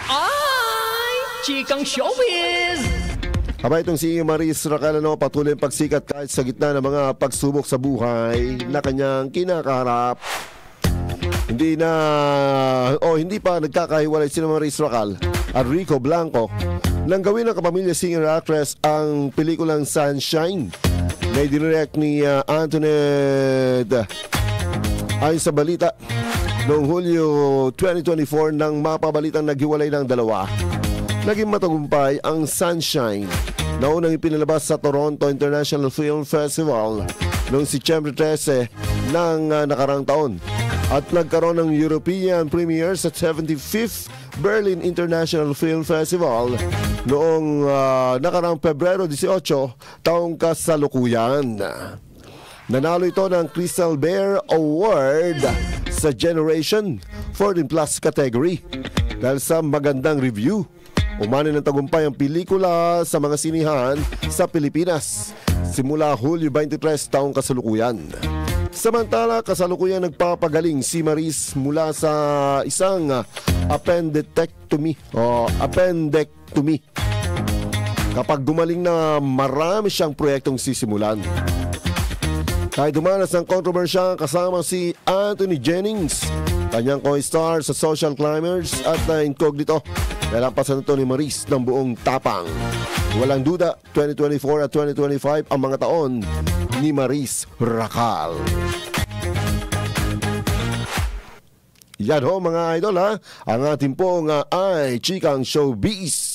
Ay, chikang showbiz! Habang itong si Maris Racal patuloy ang pagsikat kahit sa gitna ng mga pagsubok sa buhay na kanyang kinakaharap. Hindi pa nagkakahiwalay sila Maris Racal at Rico Blanco nang gawin ng kapamilya singer-actress ang pelikulang Sunshine na idinirect ni Antoinette. Ayon sa balita, noong Hulyo 2024 nang mapabalitang naghiwalay ng dalawa, naging matagumpay ang Sunshine na unang ipinalabas sa Toronto International Film Festival noong Setyembre 13 ng nakarang taon at nagkaroon ng European premiere sa 75th Berlin International Film Festival noong nakarang Pebrero 18 taong kasalukuyan. Nanalo ito ng Crystal Bear Award sa Generation 14 Plus category dahil sa magandang review. Umani ng tagumpay ang pelikula sa mga sinihan sa Pilipinas simula Hulyo 23 taong kasalukuyan. Samantala, kasalukuyan nagpapagaling si Maris mula sa isang appendectomy. Kapag gumaling na, marami siyang proyektong sisimulan. Kahit dumanas ng kontrobersya kasama si Anthony Jennings, kanyang co-star sa Social Climbers at Incognito, nalampasan ito ni Maris ng buong tapang. Walang duda, 2024 at 2025 ang mga taon ni Maris Racal. Yan ho mga idol ang ating pong ay chikang showbiz.